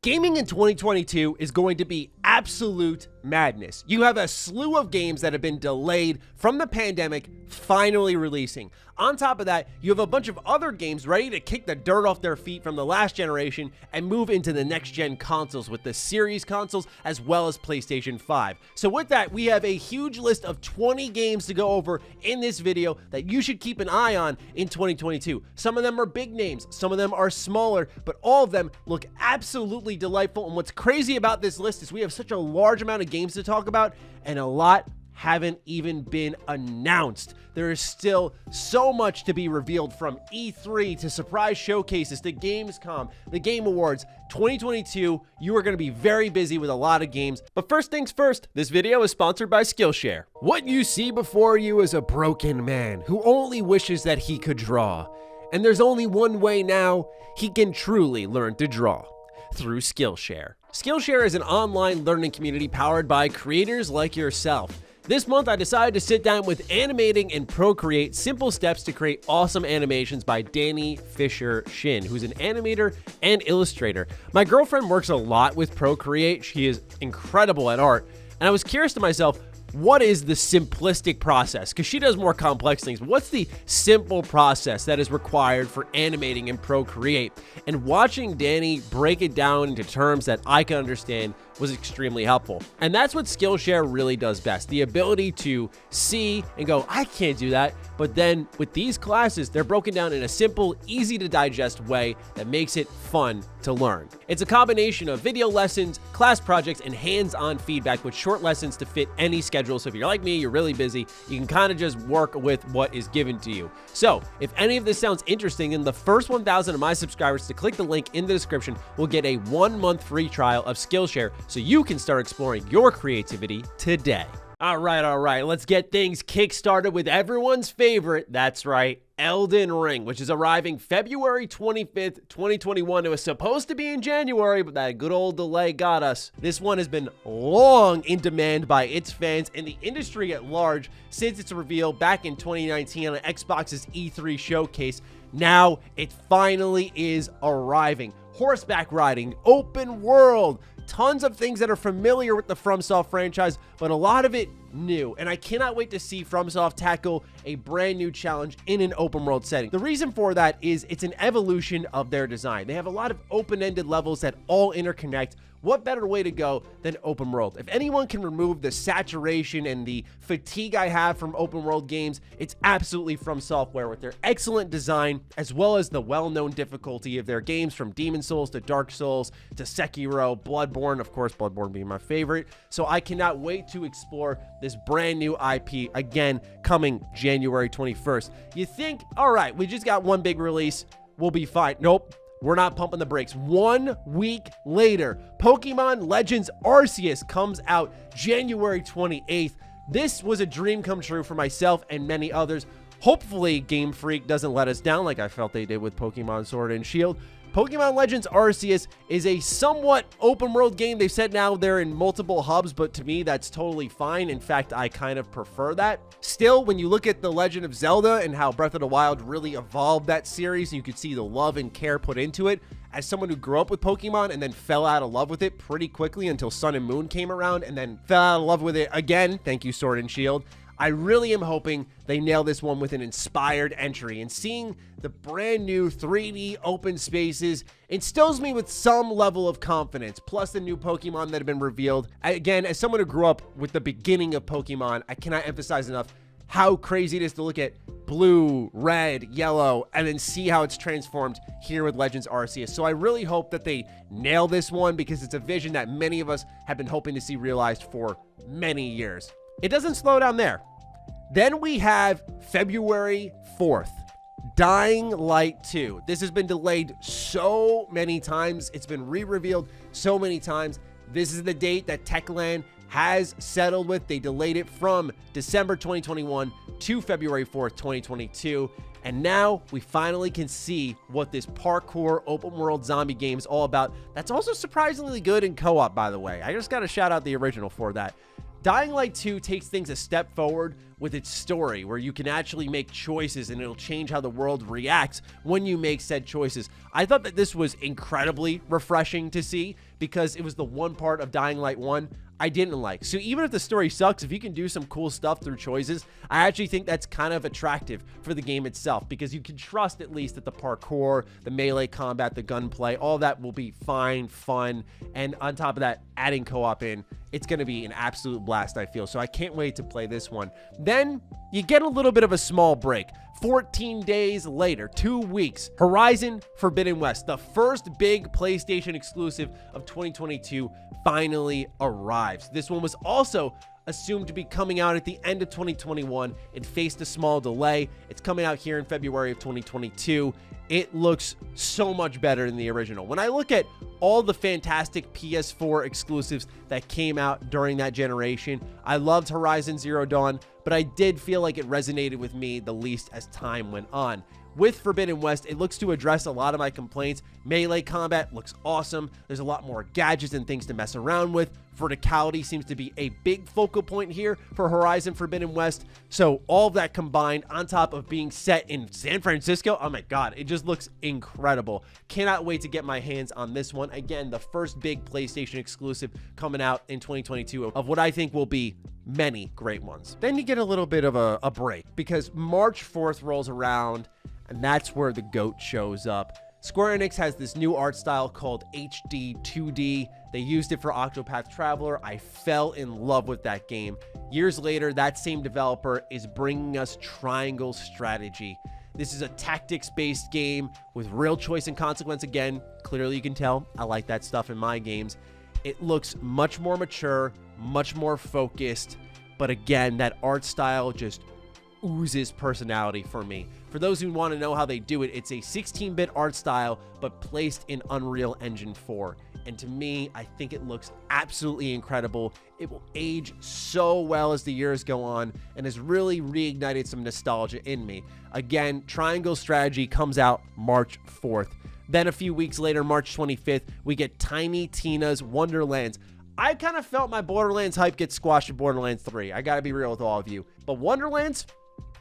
Gaming in 2022 is going to be absolute madness. You have a slew of games that have been delayed from the pandemic finally releasing. On top of that, you have a bunch of other games ready to kick the dirt off their feet from the last generation and move into the next gen consoles with the series consoles as well as PlayStation 5. So with that, we have a huge list of 20 games to go over in this video that you should keep an eye on in 2022. Some of them are big names, some of them are smaller, but all of them look absolutely delightful. And what's crazy about this list is we have such a large amount of games to talk about, and a lot haven't even been announced. There is still so much to be revealed, from E3 to surprise showcases to Gamescom, the Game Awards. 2022, you are going to be very busy with a lot of games. But first things first, this video is sponsored by Skillshare. What you see before you is a broken man who only wishes that he could draw. And there's only one way now he can truly learn to draw: through Skillshare. Skillshare is an online learning community powered by creators like yourself. This month, I decided to sit down with Animating in Procreate: Simple Steps to Create Awesome Animations by Danny Fisher Shin, who's an animator and illustrator. My girlfriend works a lot with Procreate. She is incredible at art. And I was curious to myself, what is the simplistic process? Because she does more complex things. What's the simple process that is required for animating in Procreate? And watching Danny break it down into terms that I can understand was extremely helpful. And that's what Skillshare really does best: the ability to see and go, I can't do that. But then with these classes, they're broken down in a simple, easy to digest way that makes it fun to learn. It's a combination of video lessons, class projects, and hands-on feedback with short lessons to fit any schedule. So if you're like me, you're really busy, you can kind of just work with what is given to you. So if any of this sounds interesting, then the first 1,000 of my subscribers to click the link in the description will get a 1-month free trial of Skillshare, so you can start exploring your creativity today. All right, let's get things kick-started with everyone's favorite. That's right, Elden Ring, which is arriving February 25th, 2021. It was supposed to be in January, but that good old delay got us. This one has been long in demand by its fans and the industry at large since its reveal back in 2019 on Xbox's E3 showcase. Now it finally is arriving. Horseback riding, open world, tons of things that are familiar with the FromSoft franchise, but a lot of it new. And I cannot wait to see FromSoft tackle a brand new challenge in an open world setting. The reason for that is it's an evolution of their design. They have a lot of open-ended levels that all interconnect. What better way to go than open world? If anyone can remove the saturation and the fatigue I have from open world games, it's absolutely From Software, with their excellent design as well as the well-known difficulty of their games, from Demon Souls to Dark Souls to Sekiro, Bloodborne, of course, Bloodborne being my favorite. So I cannot wait to explore this brand new IP, again, coming January 21st. You think, all right, we just got one big release, we'll be fine. Nope. We're not pumping the brakes. 1 week later, Pokemon Legends Arceus comes out January 28th. This was a dream come true for myself and many others. Hopefully, Game Freak doesn't let us down like I felt they did with Pokemon Sword and Shield. Pokemon Legends Arceus is a somewhat open world game. They've said now they're in multiple hubs, but to me, that's totally fine. In fact, I kind of prefer that. Still, when you look at The Legend of Zelda and how Breath of the Wild really evolved that series, and you could see the love and care put into it, as someone who grew up with Pokemon and then fell out of love with it pretty quickly until Sun and Moon came around and then fell out of love with it again, thank you Sword and Shield, I really am hoping they nail this one with an inspired entry, and seeing the brand new 3D open spaces instills me with some level of confidence. Plus the new Pokemon that have been revealed. Again, as someone who grew up with the beginning of Pokemon, I cannot emphasize enough how crazy it is to look at blue, red, yellow, and then see how it's transformed here with Legends Arceus. So I really hope that they nail this one, because it's a vision that many of us have been hoping to see realized for many years. It doesn't slow down there. Then we have February 4th, Dying Light 2. This has been delayed so many times. It's been re-revealed so many times. This is the date that Techland has settled with. They delayed it from December 2021 to February 4th, 2022. And now we finally can see what this parkour open world zombie game is all about. That's also surprisingly good in co-op, by the way. I just got to shout out the original for that. Dying Light 2 takes things a step forward with its story, where you can actually make choices and it'll change how the world reacts when you make said choices. I thought that this was incredibly refreshing to see, because it was the one part of Dying Light 1 I didn't like. So even if the story sucks, if you can do some cool stuff through choices, I actually think that's kind of attractive for the game itself, because you can trust at least that the parkour, the melee combat, the gunplay, all that will be fine, fun, and on top of that, adding co-op in, it's going to be an absolute blast, I feel. So I can't wait to play this one. Then you get a little bit of a small break. 14 days later, 2 weeks, Horizon Forbidden West, the first big PlayStation exclusive of 2022, finally arrives. This one was also assumed to be coming out at the end of 2021. It faced a small delay. It's coming out here in February of 2022. It looks so much better than the original. When I look at all the fantastic PS4 exclusives that came out during that generation, I loved Horizon Zero Dawn, but I did feel like it resonated with me the least as time went on. With Forbidden West, it looks to address a lot of my complaints. Melee combat looks awesome. There's a lot more gadgets and things to mess around with. Verticality seems to be a big focal point here for Horizon Forbidden West. So all of that combined on top of being set in San Francisco, oh my God, it just looks incredible. Cannot wait to get my hands on this one. Again, the first big PlayStation exclusive coming out in 2022 of what I think will be many great ones. Then you get a little bit of a break, because March 4th rolls around, and that's where the GOAT shows up. Square Enix has this new art style called HD 2D. They used it for Octopath Traveler. I fell in love with that game. Years later, that same developer is bringing us Triangle Strategy. This is a tactics-based game with real choice and consequence again. Clearly, you can tell I like that stuff in my games. It looks much more mature, much more focused, but again, that art style just oozes personality for me. For those who want to know how they do it, it's a 16-bit art style, but placed in Unreal Engine 4. And to me, I think it looks absolutely incredible. It will age so well as the years go on, and has really reignited some nostalgia in me. Again, Triangle Strategy comes out March 4th. Then a few weeks later, March 25th, we get Tiny Tina's Wonderlands. I kind of felt my Borderlands hype get squashed in Borderlands 3. I gotta be real with all of you. But Wonderlands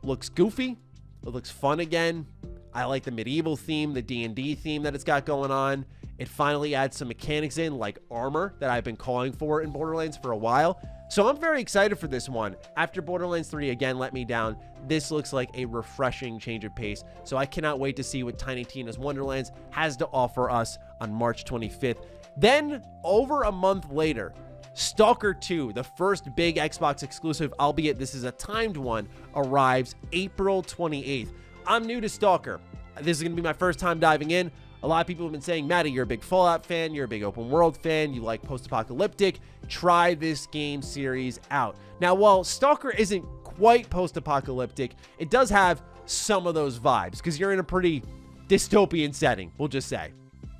looks goofy. It looks fun again. I like the medieval theme, the D&D theme that it's got going on. It finally adds some mechanics in, like armor, that I've been calling for in Borderlands for a while. So I'm very excited for this one. After Borderlands 3 again let me down, this looks like a refreshing change of pace. So I cannot wait to see what Tiny Tina's Wonderlands has to offer us on March 25th. Then, over a month later, Stalker 2, the first big Xbox exclusive, albeit this is a timed one, arrives April 28th. I'm new to Stalker. This is going to be my first time diving in. A lot of people have been saying, Matty, you're a big Fallout fan, you're a big open world fan, you like post-apocalyptic. Try this game series out. Now, while Stalker isn't quite post-apocalyptic, it does have some of those vibes, because you're in a pretty dystopian setting, we'll just say.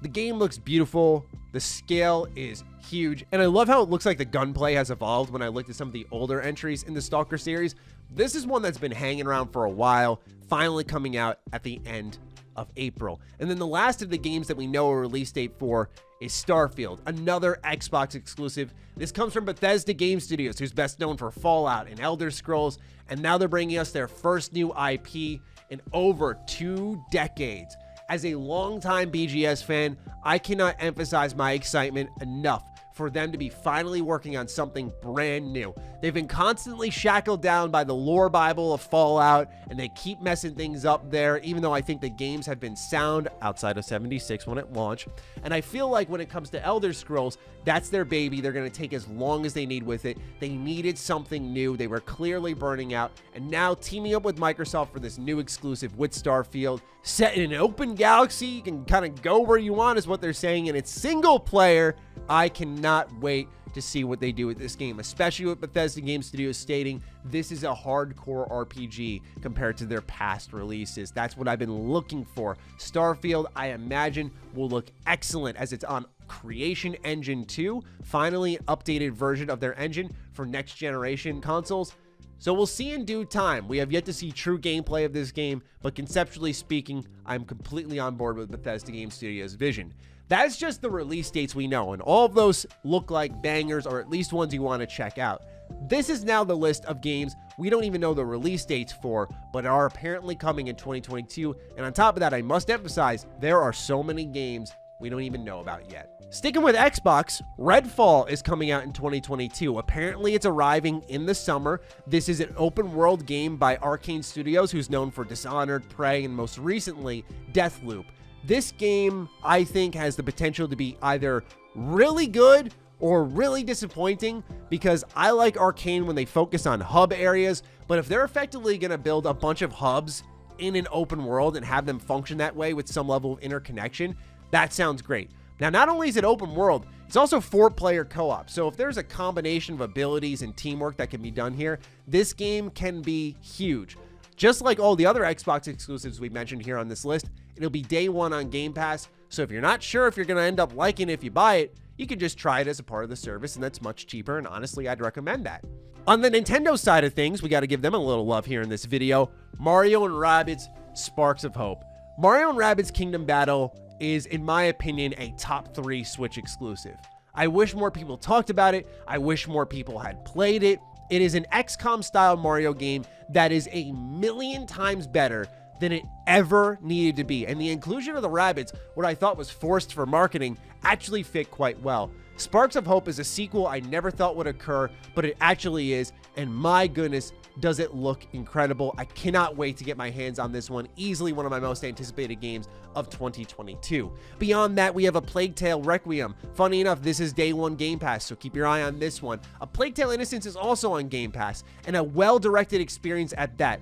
The game looks beautiful. The scale is huge. And I love how it looks like the gunplay has evolved when I looked at some of the older entries in the Stalker series. This is one that's been hanging around for a while, finally coming out at the end of April. And then the last of the games that we know a release date for is Starfield, another Xbox exclusive. This comes from Bethesda Game Studios, who's best known for Fallout and Elder Scrolls, and now they're bringing us their first new IP in over 2 decades. As a longtime BGS fan, I cannot emphasize my excitement enough for them to be finally working on something brand new. They've been constantly shackled down by the lore Bible of Fallout, and they keep messing things up there, even though I think the games have been sound outside of 76 when it launched. And I feel like when it comes to Elder Scrolls, that's their baby. They're going to take as long as they need with it. They needed something new. They were clearly burning out, and now teaming up with Microsoft for this new exclusive with Starfield, set in an open galaxy, you can kind of go where you want is what they're saying, and it's single player. I cannot wait to see what they do with this game, especially with Bethesda Game Studios stating this is a hardcore RPG compared to their past releases. That's what I've been looking for. Starfield, I imagine, will look excellent as it's on Creation Engine 2, finally an updated version of their engine for next generation consoles. So we'll see in due time. We have yet to see true gameplay of this game, but conceptually speaking, I'm completely on board with Bethesda Game Studios' vision. That's just the release dates we know, and all of those look like bangers, or at least ones you want to check out. This is now the list of games we don't even know the release dates for, but are apparently coming in 2022. And on top of that, I must emphasize, there are so many games we don't even know about yet. Sticking with Xbox, Redfall is coming out in 2022. Apparently, it's arriving in the summer. This is an open world game by Arcane Studios, who's known for Dishonored, Prey, and most recently, Deathloop. This game, I think, has the potential to be either really good or really disappointing, because I like Arcane when they focus on hub areas, but if they're effectively going to build a bunch of hubs in an open world and have them function that way with some level of interconnection, that sounds great. Now, not only is it open world, it's also 4-player co-op. So if there's a combination of abilities and teamwork that can be done here, this game can be huge. Just like all the other Xbox exclusives we mentioned here on this list, it'll be day one on Game Pass. So if you're not sure if you're going to end up liking it if you buy it, you can just try it as a part of the service, and that's much cheaper, and honestly, I'd recommend that. On the Nintendo side of things, we got to give them a little love here in this video. Mario and Rabbids Sparks of Hope. Mario and Rabbids Kingdom Battle is, in my opinion, a top 3 Switch exclusive. I wish more people talked about it. I wish more people had played it. It is an XCOM-style Mario game that is a million times better than it ever needed to be. And the inclusion of the Rabbids, what I thought was forced for marketing, actually fit quite well. Sparks of Hope is a sequel I never thought would occur, but it actually is. And my goodness, does it look incredible. I cannot wait to get my hands on this one. Easily one of my most anticipated games of 2022. Beyond that, we have A Plague Tale Requiem. Funny enough, this is day one Game Pass, so keep your eye on this one. A Plague Tale Innocence is also on Game Pass, and a well-directed experience at that.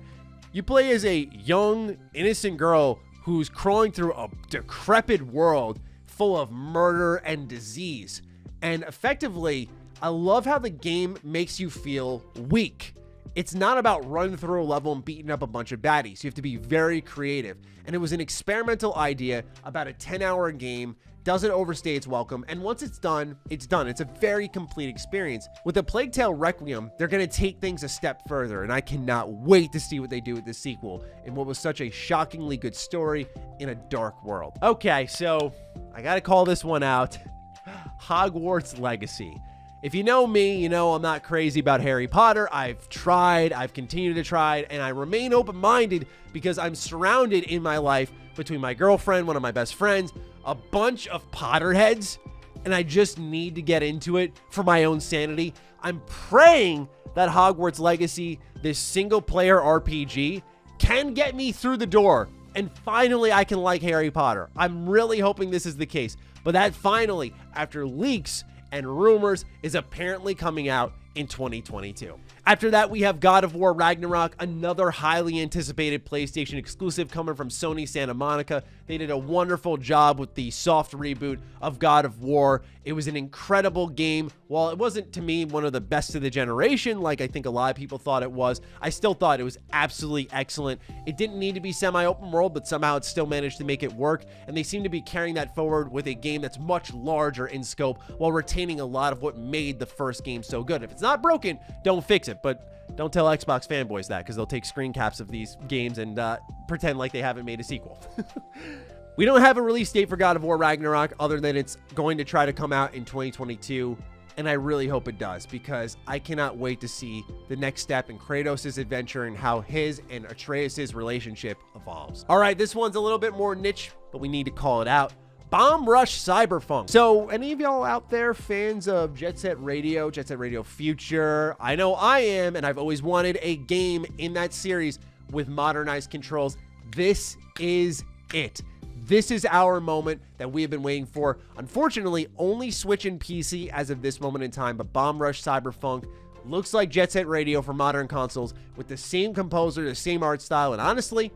You play as a young, innocent girl who's crawling through a decrepit world full of murder and disease. And effectively, I love how the game makes you feel weak. It's not about running through a level and beating up a bunch of baddies. You have to be very creative. And it was an experimental idea, about a 10-hour game, doesn't overstay its welcome, and once it's done, it's done. It's a very complete experience. With A Plague Tale Requiem, they're going to take things a step further, and I cannot wait to see what they do with this sequel in what was such a shockingly good story in a dark world. Okay, so I got to call this one out. Hogwarts Legacy. If you know me, you know I'm not crazy about Harry Potter. I've tried, I've continued to try, and I remain open-minded because I'm surrounded in my life between my girlfriend, one of my best friends, a bunch of Potterheads, and I just need to get into it for my own sanity. I'm praying that Hogwarts Legacy, this single-player RPG, can get me through the door, and finally I can like Harry Potter. I'm really hoping this is the case, but that finally, after leaks and rumors, is apparently coming out in 2022. After that, we have God of War Ragnarok, another highly anticipated PlayStation exclusive coming from Sony Santa Monica. They did a wonderful job with the soft reboot of God of War. It was an incredible game. While it wasn't, to me, one of the best of the generation, like I think a lot of people thought it was, I still thought it was absolutely excellent. It didn't need to be semi-open world, but somehow it still managed to make it work, and they seem to be carrying that forward with a game that's much larger in scope while retaining a lot of what made the first game so good. If it's not broken, don't fix it, but don't tell Xbox fanboys that, because they'll take screen caps of these games and pretend like they haven't made a sequel. We don't have a release date for God of War Ragnarok other than it's going to try to come out in 2022, and I really hope it does, because I cannot wait to see the next step in Kratos' adventure and how his and Atreus' relationship evolves. All right, this one's a little bit more niche, but we need to call it out. Bomb Rush Cyberpunk. So, any of y'all out there fans of Jet Set Radio Future? I know I am, and I've always wanted a game in that series with modernized controls. This is it. This is our moment that we have been waiting for. Unfortunately, only Switch and PC as of this moment in time, but Bomb Rush Cyberpunk looks like Jet Set Radio for modern consoles with the same composer, the same art style, and honestly,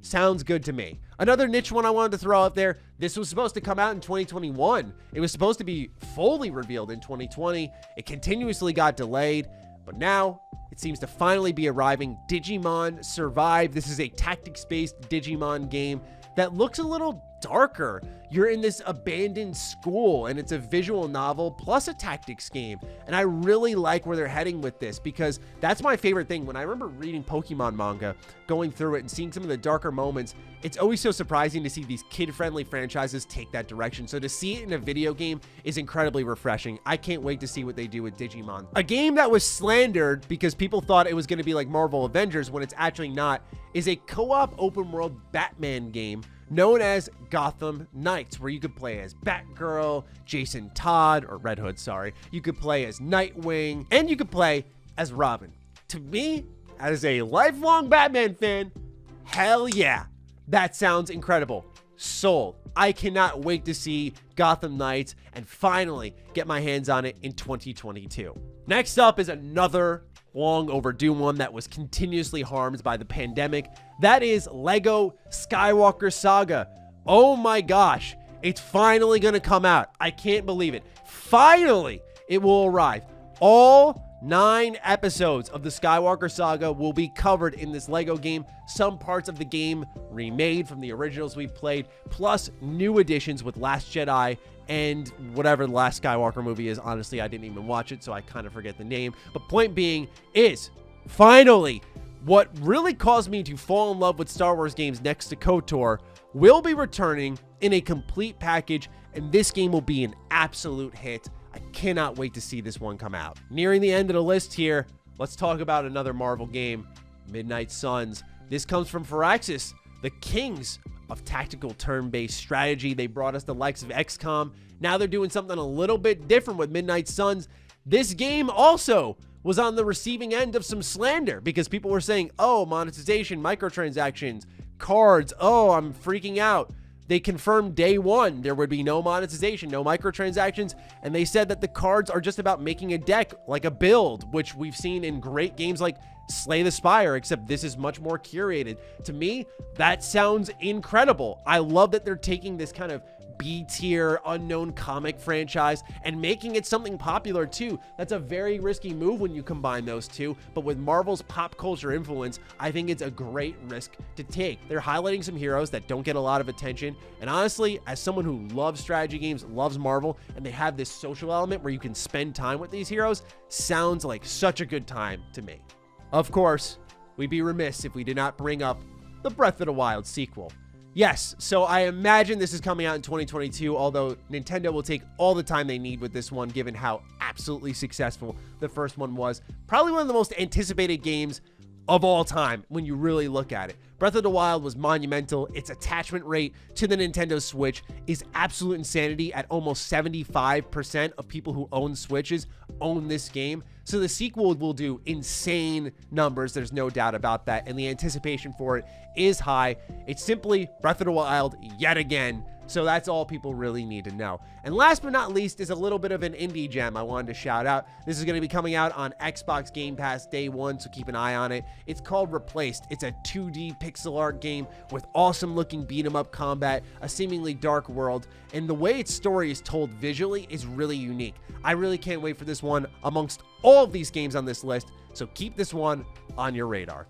sounds good to me. Another niche one I wanted to throw out there, this was supposed to come out in 2021. It was supposed to be fully revealed in 2020. It continuously got delayed, but now it seems to finally be arriving. Digimon Survive. This is a tactics-based Digimon game that looks a little darker. You're in this abandoned school and it's a visual novel plus a tactics game. And I really like where they're heading with this because that's my favorite thing. When I remember reading Pokemon manga, going through it and seeing some of the darker moments, it's always so surprising to see these kid-friendly franchises take that direction. So to see it in a video game is incredibly refreshing. I can't wait to see what they do with Digimon. A game that was slandered because people thought it was going to be like Marvel Avengers when it's actually not, is a co-op open world Batman game known as Gotham Knights, where you could play as Batgirl, Jason Todd, or Red Hood, sorry. You could play as Nightwing, and you could play as Robin. To me, as a lifelong Batman fan, hell yeah. That sounds incredible. Sold. I cannot wait to see Gotham Knights and finally get my hands on it in 2022. Next up is another long overdue one that was continuously harmed by the pandemic. That is Lego Skywalker Saga. Oh my gosh, it's finally gonna come out. I can't believe it. Finally, it will arrive. All 9 episodes of the Skywalker Saga will be covered in this Lego game. Some parts of the game remade from the originals we've played, plus new additions with Last Jedi and whatever the last Skywalker movie is. Honestly, I didn't even watch it, so I kind of forget the name. But point being is, finally, what really caused me to fall in love with Star Wars games next to KOTOR will be returning in a complete package, and this game will be an absolute hit. I cannot wait to see this one come out. Nearing the end of the list here, let's talk about another Marvel game, Midnight Suns. This comes from Firaxis, the kings of tactical turn-based strategy. They brought us the likes of XCOM. Now they're doing something a little bit different with Midnight Suns. This game also was on the receiving end of some slander because people were saying, oh, monetization, microtransactions, cards, oh, I'm freaking out. They confirmed day one there would be no monetization, no microtransactions, and they said that the cards are just about making a deck, like a build, which we've seen in great games like Slay the Spire, except this is much more curated. To me, that sounds incredible. I love that they're taking this kind of B-tier unknown comic franchise and making it something popular too. That's a very risky move when you combine those two, but with Marvel's pop culture influence, I think it's a great risk to take. They're highlighting some heroes that don't get a lot of attention, and honestly, as someone who loves strategy games, loves Marvel, and they have this social element where you can spend time with these heroes, sounds like such a good time to me. Of course, we'd be remiss if we did not bring up the Breath of the Wild sequel. Yes, so I imagine this is coming out in 2022, although Nintendo will take all the time they need with this one, given how absolutely successful the first one was. Probably one of the most anticipated games of all time when you really look at it. Breath of the Wild was monumental. Its attachment rate to the Nintendo Switch is absolute insanity at almost 75% of people who own Switches own this game. So the sequel will do insane numbers. There's no doubt about that. And the anticipation for it is high. It's simply Breath of the Wild yet again. So that's all people really need to know. And last but not least is a little bit of an indie gem I wanted to shout out. This is going to be coming out on Xbox Game Pass day one, so keep an eye on it. It's called Replaced. It's a 2D pixel art game with awesome looking beat 'em up combat, a seemingly dark world, and the way its story is told visually is really unique. I really can't wait for this one amongst all of these games on this list, so keep this one on your radar.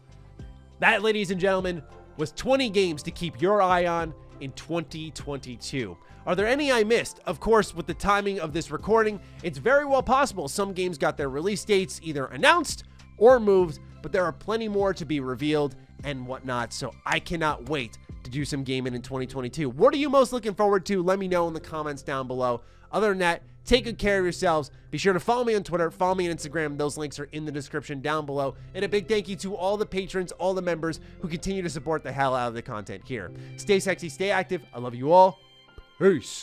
That, ladies and gentlemen, was 20 games to keep your eye on in 2022. Are there any I missed? Of course, with the timing of this recording, it's very well possible some games got their release dates either announced or moved, but there are plenty more to be revealed and whatnot, so I cannot wait to do some gaming in 2022. What are you most looking forward to? Let me know in the comments down below. Other than that, take good care of yourselves. Be sure to follow me on Twitter, follow me on Instagram. Those links are in the description down below. And a big thank you to all the patrons, all the members who continue to support the hell out of the content here. Stay sexy, stay active. I love you all. Peace.